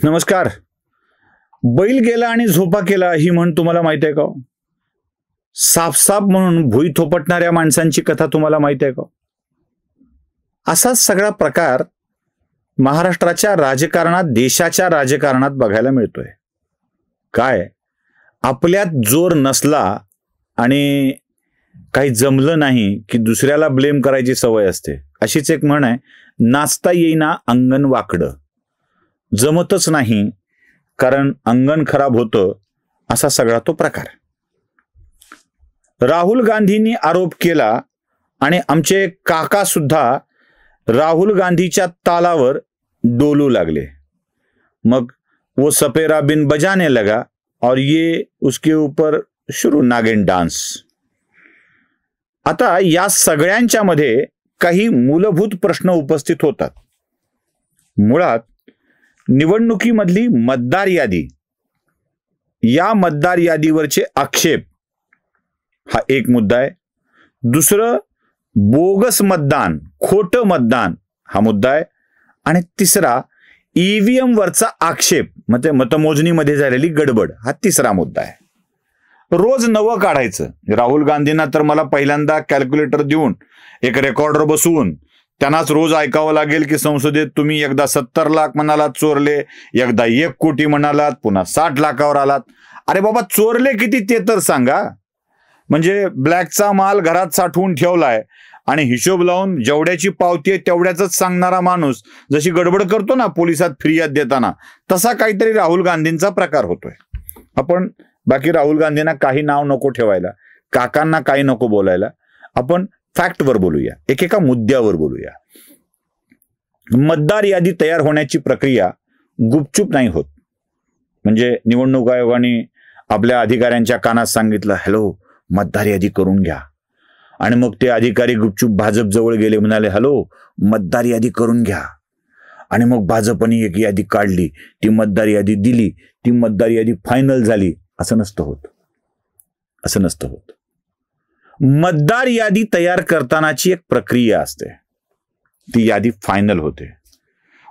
नमस्कार. बैल गेला आणि झोपा केला ही म्हण तुम्हाला माहित आहे का? साफ म्हणून भुई थोपटणाऱ्या माणसांची कथा तुम्हाला माहित आहे का? असाच सगळा प्रकार महाराष्ट्राच्या राजकारणात, देशाच्या राजकारणात बघायला मिळतोय. काय आपल्यात जोर नसला आणि काही जमलं नाही की दुसऱ्याला ब्लेम करायची सवय असते. अशीच एक म्हण आहे, नाचता येईना अंगण वाकडं. जमतच नाही कारण अंगण खराब होतं, असा सगळा तो प्रकार. राहुल गांधींनी आरोप केला आणि आमचे काका सुद्धा राहुल गांधीच्या तालावर डोलू लागले. मग वो सपेरा बिन बजाने लगा और ये उसके ऊपर शुरू नागिन डान्स. आता या सगळ्यांच्या मध्ये काही मूलभूत प्रश्न उपस्थित होतात. मुळात निवडणुकीमधली मतदार यादी, या मतदार यादीवरचे आक्षेप हा एक मुद्दा आहे. दुसरं बोगस मतदान, खोटं मतदान हा मुद्दा आहे. आणि तिसरा ईव्हीएम वरचा आक्षेप, म्हणजे मतमोजणीमध्ये झालेली गडबड, हा तिसरा मुद्दा आहे. रोज नवं काढायचं. राहुल गांधींना तर मला पहिल्यांदा कॅल्क्युलेटर देऊन एक रेकॉर्डर बसवून त्यांनाच रोज ऐकावं लागेल की संसदेत तुम्ही एकदा 70 लाख म्हणालात चोरले, एकदा 1 कोटी म्हणालात, पुन्हा 60 लाखावर आलात. अरे बाबा, चोरले किती ते तर सांगा. म्हणजे ब्लॅकचा माल घरात साठवून ठेवलाय आणि हिशोब लावून जेवढ्याची पावती आहे तेवढ्याच सांगणारा माणूस जशी गडबड करतो ना पोलिसात फिर्याद देताना, तसा काहीतरी राहुल गांधींचा प्रकार होतोय. आपण बाकी राहुल गांधींना काही नाव नको ठेवायला, काकांना काही नको बोलायला. आपण फॅक्टवर बोलूया, एकेका मुद्द्यावर बोलूया. मतदार यादी तयार होण्याची प्रक्रिया गुपचूप नाही होत. म्हणजे निवडणूक आयोगाने आपल्या अधिकाऱ्यांच्या कानात सांगितलं, हॅलो मतदार यादी करून घ्या, आणि मग ते अधिकारी गुपचूप भाजप जवळ गेले, म्हणाले हॅलो मतदार यादी करून घ्या, आणि मग भाजपने एक यादी काढली, ती मतदार यादी दिली, ती मतदार यादी फायनल झाली. असं नसतं होत, असं नसतं होत. मतदार यादी तयार करतानाची एक प्रक्रिया असते, ती यादी फायनल होते.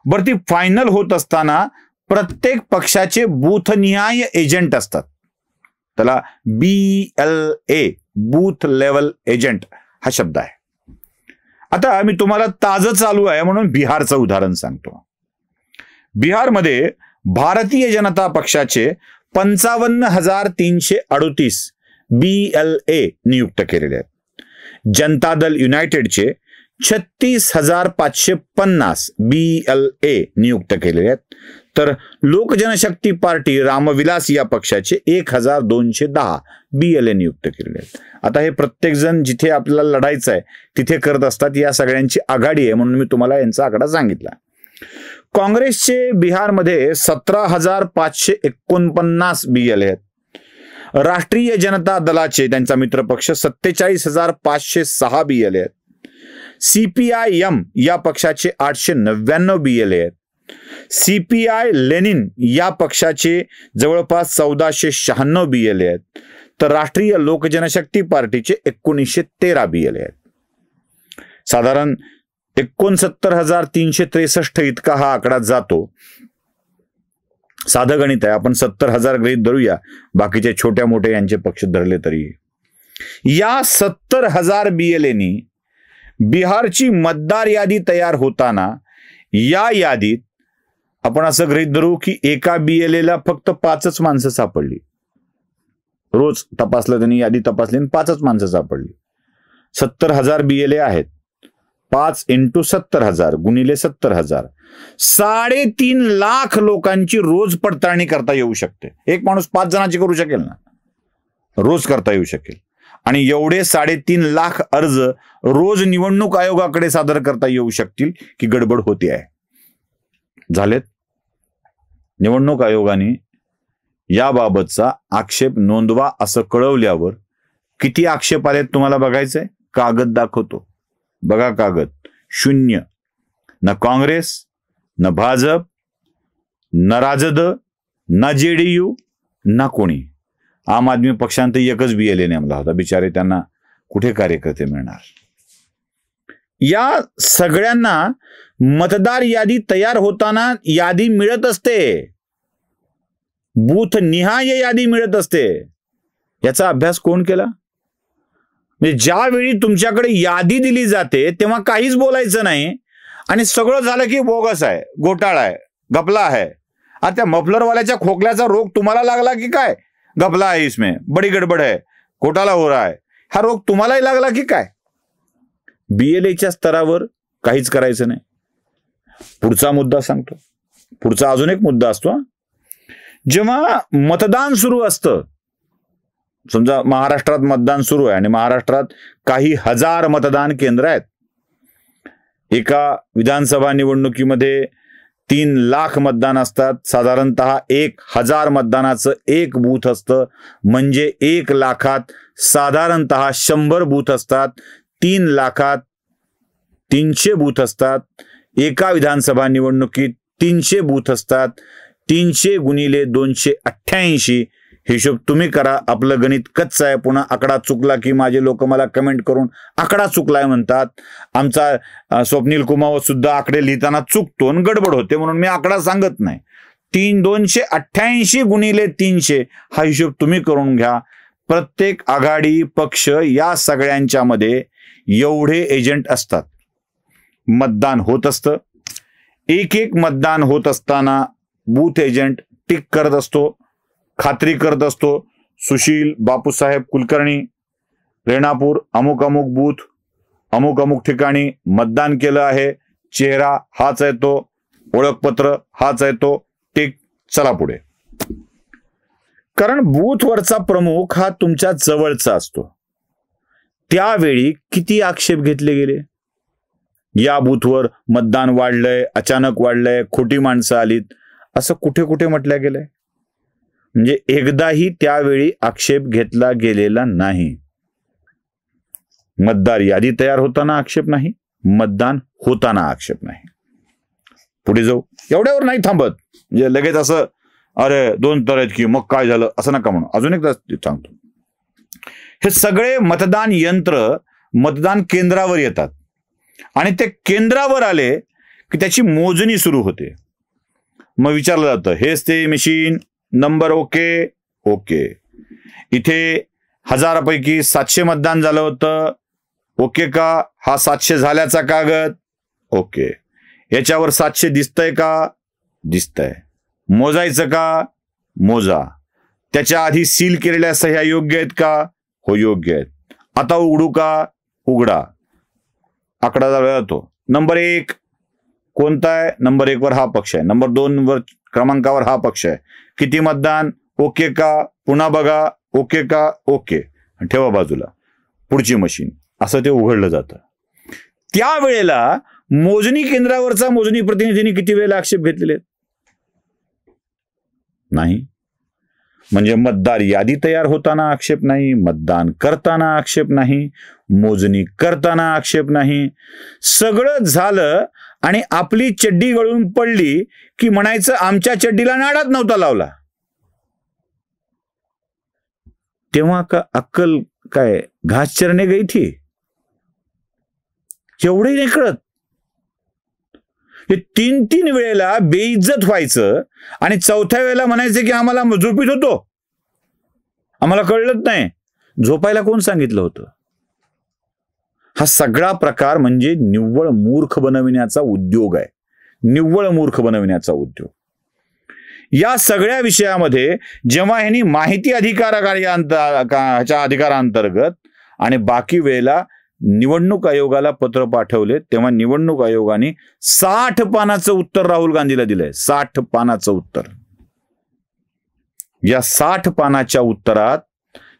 बरं, ती फायनल होत असताना प्रत्येक पक्षाचे बूथनिहाय एजंट असतात. त्याला BLA, बूथ लेवल एजंट हा शब्द आहे. आता मी तुम्हाला ताजं चालू आहे म्हणून बिहारचं उदाहरण सांगतो. बिहारमध्ये भारतीय जनता पक्षाचे 55,338 BLA नियुक्त केलेले आहेत. जनता दल युनायटेडचे 36,550 BLA नियुक्त केलेले आहेत. तर लोक जनशक्ती पार्टी रामविलास या पक्षाचे 1,210 BLA नियुक्त केलेले आहेत. आता हे प्रत्येक जण जिथे आपल्याला लढायचं आहे तिथे करत असतात. या सगळ्यांची आघाडी आहे म्हणून मी तुम्हाला यांचा आकडा सांगितला. काँग्रेसचे बिहारमध्ये 17,549 BLA आहेत. राष्ट्रीय जनता दलाचे, त्यांचा मित्रपक्ष, 47,506 BLA आहेत. CPIM या पक्षाचे 899 BLA आहेत. CPI लेनिन या पक्षाचे जवळपास 1496 BLA आहेत. तर राष्ट्रीय लोक जनशक्ती पार्टीचे 1913 BLA आहेत. साधारण 69,363 इतका हा आकडा जातो. साधं गणित आहे, आपण 70,000 गृहीत धरूया, बाकीचे छोट्या मोठे यांचे पक्ष धरले तरी. या 70,000 BLAनी बिहारची मतदार यादी तयार होताना या यादीत आपण असं गृहीत धरू की एका BLAला फक्त 5च माणसं सापडली. रोज तपासलं त्यांनी, यादी तपासली, 5च माणसं सापडली. 70,000 BLA आहेत. 5 × 70,000 गुणिले 70,000, 3.5 लाख लोकांची रोज पडताळणी करता येऊ शकते. एक माणूस 5 जणांची करू शकेल ना, रोज करता येऊ शकेल. आणि एवढे 3.5 लाख अर्ज रोज निवडणूक आयोगाकडे सादर करता येऊ शकतील की गडबड होते आहे. झालेत. निवडणूक आयोगाने याबाबतचा आक्षेप नोंदवा असं कळवल्यावर किती आक्षेप आलेत तुम्हाला बघायचंय? कागद दाखवतो, बघा कागद. 0. न काँग्रेस, न भाजप, न राजद, न JDU, ना कोणी. आम आदमी पक्षांत एकच BLA नेमला होता. बिचारे, त्यांना कुठे कार्यकर्ते मिळणार? या सगळ्यांना मतदार यादी तयार होताना यादी मिळत असते. बूथ निहाय यादी मिळत असते. याचा अभ्यास कोण केला? म्हणजे ज्यावेळी तुमच्याकडे यादी दिली जाते तेव्हा काहीच बोलायचं नाही आणि सगळं झालं की बोगस आहे, घोटाळा आहे, घपला आहे. आता त्या मफलरवाल्याच्या खोकल्याचा रोग तुम्हाला लागला की काय? घपला आहे, इसमें बडी गडबड आहे, घोटाळा हो रहा है. हा रोग तुम्हालाही लागला की काय? BLAच्या स्तरावर काहीच करायचं नाही. पुढचा मुद्दा सांगतो. पुढचा अजून एक मुद्दा असतो. जेव्हा मतदान सुरू असतं, समजा महाराष्ट्रात मतदान सुरू आहे आणि महाराष्ट्रात काही हजार मतदान केंद्र आहेत. एका विधानसभा निवडणुकीमध्ये 3 लाख मतदान असतात. साधारणतः 1000 मतदानाचं एक बूथ असतं. म्हणजे 1 लाखात साधारणतः 100 बूथ असतात. 3 लाखात 300 बूथ असतात. एका विधानसभा निवडणुकीत 300 बूथ असतात. 300 गुणिले 288 हिशोब तुम्ही करा. आपलं गणित कच्चं आहे. पुन्हा आकडा चुकला की माझे लोक मला कमेंट करून आकडा चुकलाय म्हणतात. आमचा स्वप्नील कुमावत सुद्धा आकडे लिहिताना चुकतो आणि गडबड होते, म्हणून मी आकडा सांगत नाही. 288 गुणिले 300 हा हिशोब तुम्ही करून घ्या. प्रत्येक आघाडी पक्ष या सगळ्यांच्या मध्ये एवढे एजंट असतात. मतदान होत असतं. एक मतदान होत असताना बूथ एजंट टिक करत असतो, खात्री करत असतो. सुशील बापूसाहेब कुलकर्णी, रेणापूर अमुक अमुक बूथ अमुक अमुक ठिकाणी मतदान केलं आहे. चेहरा हाच आहे तो, ओळखपत्र हाच आहे तो, टिक, चला पुढे. कारण बूथवरचा प्रमुख हा तुमच्या जवळचा असतो. त्यावेळी किती आक्षेप घेतले गेले? या बूथवर मतदान वाढलंय, अचानक वाढलंय, खोटी माणसं आलीत, असं कुठे कुठे म्हटलं गेलंय? म्हणजे एकदाही त्यावेळी आक्षेप घेतला गेलेला नाही. मतदार यादी तयार होताना आक्षेप नाही, मतदान होताना आक्षेप नाही. पुढे जाऊ. एवढ्यावर नाही थांबत. म्हणजे लगेच असं अरे 2 तर आहेत की मग काय झालं असं नका म्हणून. अजून एकदा सांगतो. हे सगळे मतदान यंत्र मतदान केंद्रावर येतात आणि ते केंद्रावर आले की त्याची मोजणी सुरू होते. मग विचारलं जातं, हेच ते मशीन, नंबर ओके ओके. इथे 1000पैकी 700 मतदान झालं होतं, ओके का? हा 700 झाल्याचा कागद ओके. याच्यावर 700 दिसतंय का? दिसतंय. मोजायचं का? मोजा. त्याच्या आधी सील केलेल्या सह्या योग्य आहेत का? हो योग्य आहेत. आता उघडू का? उघडा. आकडा दाबला जातो. नंबर 1 कोणता आहे? नंबर 1 वर हा पक्ष आहे. नंबर 2 वर क्रमांकावर हा पक्ष आहे. किती मतदान? ओके का? पुन्हा बघा. ओके का? ओके. ठेवा बाजूला. पुढची मशीन. असं ते उघडलं जातं. त्यावेळेला मोजणी केंद्रावरचा मोजणी प्रतिनिधींनी किती वेळेला आक्षेप घेतलेले? नाही. म्हणजे मतदार यादी तयार होताना आक्षेप नाही, मतदान करताना आक्षेप नाही, मोजणी करताना आक्षेप नाही. सगळं झालं आणि आपली चड्डी गळून पडली की म्हणायचं आमच्या चड्डीला नाडाच नव्हता लावला. तेव्हा का अक्कल काय घास चरणे गई थी? एवढंही नाही कळत. हे 3 वेळेला बेइज्जत व्हायचं आणि 4थ्या वेळेला म्हणायचं की आम्हाला झोपीत होतो, आम्हाला कळलंच नाही. झोपायला कोण सांगितलं होतं? हा सगळा प्रकार म्हणजे निव्वळ मूर्ख बनविण्याचा उद्योग आहे. निव्वळ मूर्ख बनविण्याचा उद्योग. या सगळ्या विषयामध्ये जेव्हा ह्यांनी माहिती अधिकाराच्या अधिकारांतर्गत आणि बाकी वेळेला निवडणूक आयोगाला पत्र पाठवले, तेव्हा निवडणूक आयोगाने 60 पानाचं उत्तर राहुल गांधीला दिलंय. 60 पानाचं उत्तर. या 60 पानाच्या उत्तरात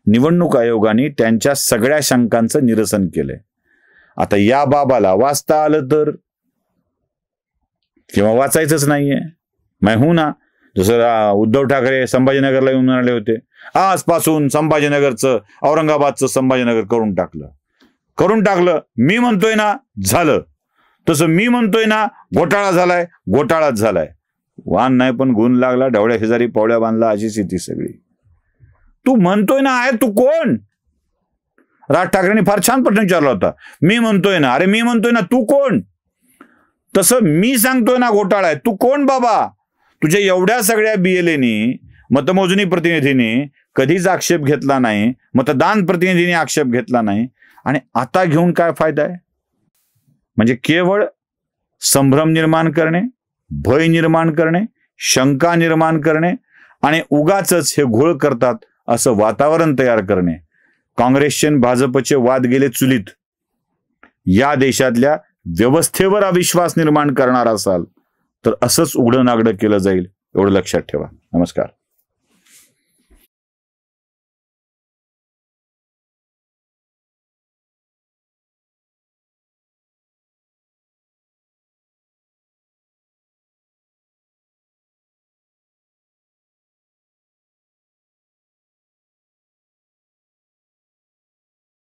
निवडणूक आयोगाने त्यांच्या सगळ्या शंकांचं निरसन केलंय. आता या बाबाला वाचता आलं तर, किंवा वाचायचंच नाहीये. मैं हूं ना. जसं उद्धव ठाकरे संभाजीनगरला येऊन म्हणाले होते, आजपासून संभाजीनगरचं, औरंगाबादचं संभाजीनगर करून टाकलं. मी म्हणतोय ना झालं. तसं मी म्हणतोय ना घोटाळा झालाय, घोटाळाच झालाय. वान नाही पण गुण लागला, ढवळ्या शेजारी पावळ्या बांधला, अशी स्थिती सगळी. तू म्हणतोय ना आहे, तू कोण? राज ठाकरेंनी फार छान प्रश्न विचारला होता. मी म्हणतोय ना. अरे मी म्हणतोय ना, तू कोण? तसं मी सांगतोय ना घोटाळा आहे, तू कोण बाबा? तुझ्या एवढ्या सगळ्या BLAनी मतमोजणी प्रतिनिधींनी कधीच आक्षेप घेतला नाही, मतदान प्रतिनिधींनी आक्षेप घेतला नाही, आणि आता घेऊन काय फायदा आहे? म्हणजे केवळ संभ्रम निर्माण करणे, भय निर्माण करणे, शंका निर्माण करणे आणि उगाचच हे घोळ करतात असं वातावरण तयार करणे. काँग्रेसचे आणि भाजपचे वाद गेले चुलीत. या देशातल्या व्यवस्थेवर अविश्वास निर्माण करणार असाल तर असंच उघडं नागडं केलं जाईल, एवढं लक्षात ठेवा. नमस्कार.